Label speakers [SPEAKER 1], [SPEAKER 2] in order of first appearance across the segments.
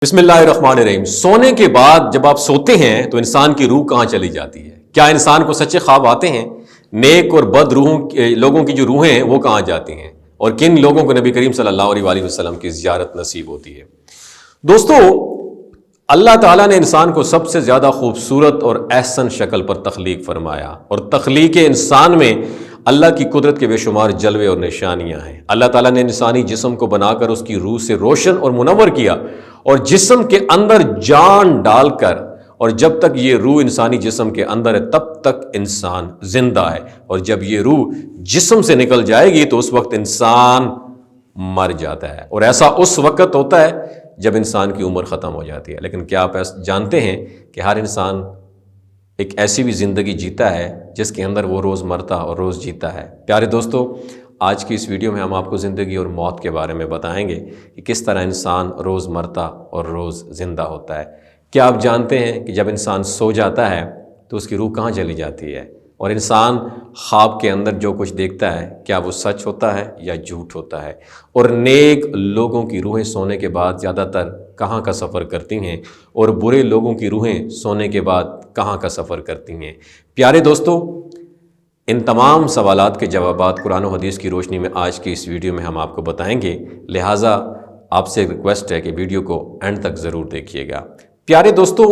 [SPEAKER 1] بسم اللہ الرحمن الرحیم۔ سونے کے بعد جب آپ سوتے ہیں تو انسان کی روح کہاں چلی جاتی ہے؟ کیا انسان کو سچے خواب آتے ہیں؟ نیک اور بد لوگوں کی جو روحیں ہیں وہ کہاں جاتی ہیں؟ اور کن لوگوں کو نبی کریم صلی اللہ علیہ وآلہ وسلم کی زیارت نصیب ہوتی ہے؟ دوستو، اللہ تعالیٰ نے انسان کو سب سے زیادہ خوبصورت اور احسن شکل پر تخلیق فرمایا، اور تخلیق انسان میں اللہ کی قدرت کے بے شمار جلوے اور نشانیاں ہیں۔ اللہ تعالیٰ نے انسانی جسم کو بنا کر اس کی روح سے روشن اور منور کیا، اور جسم کے اندر جان ڈال کر، اور جب تک یہ روح انسانی جسم کے اندر ہے تب تک انسان زندہ ہے، اور جب یہ روح جسم سے نکل جائے گی تو اس وقت انسان مر جاتا ہے، اور ایسا اس وقت ہوتا ہے جب انسان کی عمر ختم ہو جاتی ہے۔ لیکن کیا آپ جانتے ہیں کہ ہر انسان ایک ایسی بھی زندگی جیتا ہے جس کے اندر وہ روز مرتا اور روز جیتا ہے؟ پیارے دوستو، آج کی اس ویڈیو میں ہم آپ کو زندگی اور موت کے بارے میں بتائیں گے کہ کس طرح انسان روز مرتا اور روز زندہ ہوتا ہے۔ کیا آپ جانتے ہیں کہ جب انسان سو جاتا ہے تو اس کی روح کہاں چلی جاتی ہے؟ اور انسان خواب کے اندر جو کچھ دیکھتا ہے کیا وہ سچ ہوتا ہے یا جھوٹ ہوتا ہے؟ اور نیک لوگوں کی روحیں سونے کے بعد زیادہ تر کہاں کا سفر کرتی ہیں، اور برے لوگوں کی روحیں سونے کے بعد کہاں کا سفر کرتی ہیں؟ پیارے دوستو، ان تمام سوالات کے جوابات قرآن و حدیث کی روشنی میں آج کی اس ویڈیو میں ہم آپ کو بتائیں گے، لہٰذا آپ سے ریکویسٹ ہے کہ ویڈیو کو اینڈ تک ضرور دیکھیے گا۔ پیارے دوستو،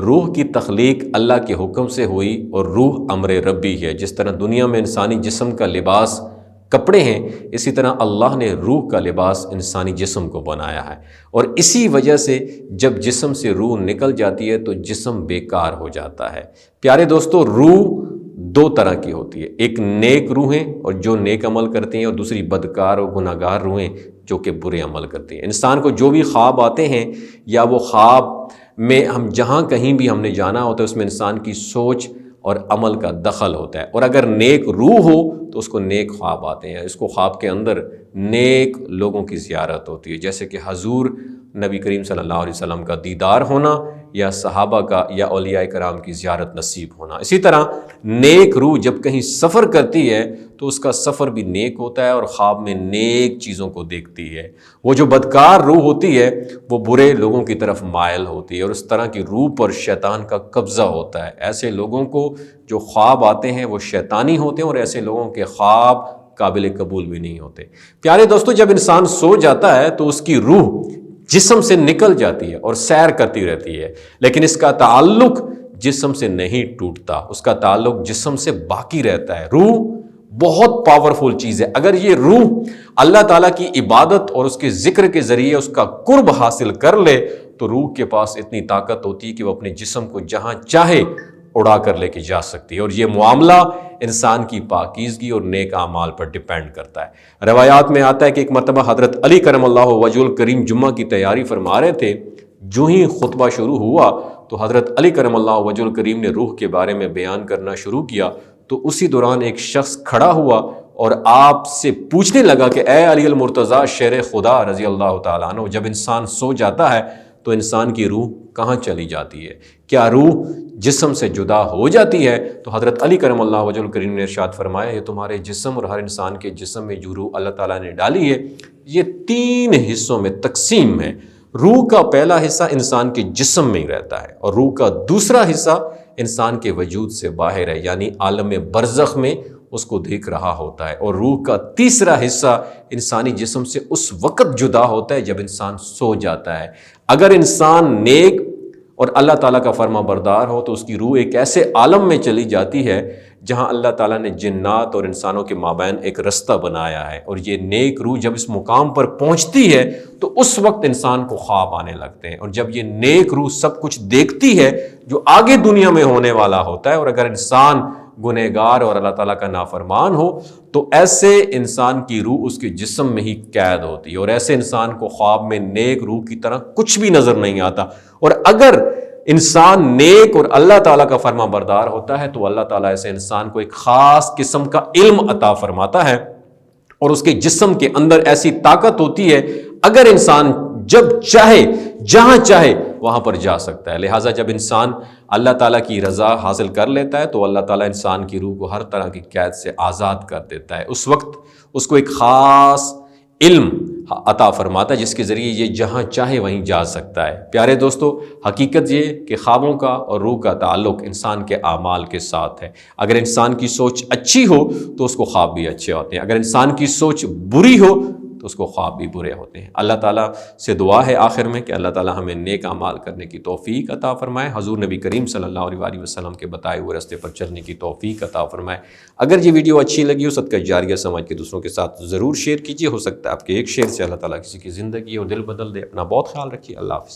[SPEAKER 1] روح کی تخلیق اللہ کے حکم سے ہوئی، اور روح امر ربی ہے۔ جس طرح دنیا میں انسانی جسم کا لباس کپڑے ہیں، اسی طرح اللہ نے روح کا لباس انسانی جسم کو بنایا ہے، اور اسی وجہ سے جب جسم سے روح نکل جاتی ہے تو جسم بیکار ہو جاتا ہے۔ پیارے دوستو، روح دو طرح کی ہوتی ہے، ایک نیک روحیں اور جو نیک عمل کرتی ہیں، اور دوسری بدکار اور گناہگار روحیں جو کہ برے عمل کرتی ہیں۔ انسان کو جو بھی خواب آتے ہیں، یا وہ خواب میں ہم جہاں کہیں بھی ہم نے جانا ہوتا ہے اس میں انسان کی سوچ اور عمل کا دخل ہوتا ہے، اور اگر نیک روح ہو تو اس کو نیک خواب آتے ہیں۔ اس کو خواب کے اندر نیک لوگوں کی زیارت ہوتی ہے، جیسے کہ حضور نبی کریم صلی اللہ علیہ وسلم کا دیدار ہونا، یا صحابہ کا یا اولیاء کرام کی زیارت نصیب ہونا۔ اسی طرح نیک روح جب کہیں سفر کرتی ہے تو اس کا سفر بھی نیک ہوتا ہے، اور خواب میں نیک چیزوں کو دیکھتی ہے۔ وہ جو بدکار روح ہوتی ہے وہ برے لوگوں کی طرف مائل ہوتی ہے، اور اس طرح کی روح پر شیطان کا قبضہ ہوتا ہے۔ ایسے لوگوں کو جو خواب آتے ہیں وہ شیطانی ہوتے ہیں، اور ایسے لوگوں کے خواب قابل قبول بھی نہیں ہوتے۔ پیارے دوستو، جب انسان سو جاتا ہے تو اس کی روح جسم سے نکل جاتی ہے اور سیر کرتی رہتی ہے، لیکن اس کا تعلق جسم سے نہیں ٹوٹتا، اس کا تعلق جسم سے باقی رہتا ہے۔ روح بہت پاورفل چیز ہے۔ اگر یہ روح اللہ تعالیٰ کی عبادت اور اس کے ذکر کے ذریعے اس کا قرب حاصل کر لے تو روح کے پاس اتنی طاقت ہوتی ہے کہ وہ اپنے جسم کو جہاں چاہے اڑا کر لے کے جا سکتی ہے، اور یہ معاملہ انسان کی پاکیزگی اور نیک اعمال پر ڈیپینڈ کرتا ہے۔ روایات میں آتا ہے کہ ایک مرتبہ حضرت علی کرم اللہ وجہ الکریم جمعہ کی تیاری فرما رہے تھے، جو ہی خطبہ شروع ہوا تو حضرت علی کرم اللہ وجہ الکریم نے روح کے بارے میں بیان کرنا شروع کیا، تو اسی دوران ایک شخص کھڑا ہوا اور آپ سے پوچھنے لگا کہ اے علی المرتضیٰ شیر خدا رضی اللہ تعالیٰ عنہ، جب انسان سو جاتا ہے تو انسان کی روح کہاں چلی جاتی ہے؟ کیا روح جسم سے جدا ہو جاتی ہے؟ تو حضرت علی کرم اللہ وجہ الکریم نے ارشاد فرمایا، یہ تمہارے جسم اور ہر انسان کے جسم میں جو روح اللہ تعالیٰ نے ڈالی ہے یہ 3 حصوں میں تقسیم ہے۔ روح کا پہلا حصہ انسان کے جسم میں ہی رہتا ہے، اور روح کا دوسرا حصہ انسان کے وجود سے باہر ہے، یعنی عالم برزخ میں اس کو دیکھ رہا ہوتا ہے، اور روح کا تیسرا حصہ انسانی جسم سے اس وقت جدا ہوتا ہے جب انسان سو جاتا ہے۔ اگر انسان نیک اور اللہ تعالیٰ کا فرما بردار ہو تو اس کی روح ایک ایسے عالم میں چلی جاتی ہے جہاں اللہ تعالیٰ نے جنات اور انسانوں کے مابین ایک رستہ بنایا ہے، اور یہ نیک روح جب اس مقام پر پہنچتی ہے تو اس وقت انسان کو خواب آنے لگتے ہیں، اور جب یہ نیک روح سب کچھ دیکھتی ہے جو آگے دنیا میں ہونے والا ہوتا ہے، اور اگر انسان گنہگار اور اللہ تعالیٰ کا نافرمان ہو تو ایسے انسان کی روح اس کے جسم میں ہی قید ہوتی ہے، اور ایسے انسان کو خواب میں نیک روح کی طرح کچھ بھی نظر نہیں آتا۔ اور اگر انسان نیک اور اللہ تعالیٰ کا فرما بردار ہوتا ہے تو اللہ تعالیٰ ایسے انسان کو ایک خاص قسم کا علم عطا فرماتا ہے، اور اس کے جسم کے اندر ایسی طاقت ہوتی ہے اگر انسان جب چاہے جہاں چاہے وہاں پر جا سکتا ہے۔ لہٰذا جب انسان اللہ تعالیٰ کی رضا حاصل کر لیتا ہے تو اللہ تعالیٰ انسان کی روح کو ہر طرح کی قید سے آزاد کر دیتا ہے۔ اس وقت اس کو ایک خاص علم عطا فرماتا ہے جس کے ذریعے یہ جہاں چاہے وہیں جا سکتا ہے۔ پیارے دوستو، حقیقت یہ کہ خوابوں کا اور روح کا تعلق انسان کے اعمال کے ساتھ ہے۔ اگر انسان کی سوچ اچھی ہو تو اس کو خواب بھی اچھے ہوتے ہیں، اگر انسان کی سوچ بری ہو تو اس کو خواب بھی برے ہوتے ہیں۔ اللہ تعالیٰ سے دعا ہے آخر میں کہ اللہ تعالیٰ ہمیں نیک اعمال کرنے کی توفیق عطا فرمائے، حضور نبی کریم صلی اللہ علیہ وآلہ وسلم کے بتائے ہوئے راستے پر چلنے کی توفیق عطا فرمائے۔ اگر یہ ویڈیو اچھی لگی ہو، صدقہ جاریہ سمجھ کے دوسروں کے ساتھ ضرور شیئر کیجیے، ہو سکتا ہے آپ کے ایک شیئر سے اللہ تعالیٰ کسی کی زندگی اور دل بدل دے۔ اپنا بہت خیال رکھیے، اللہ حافظ۔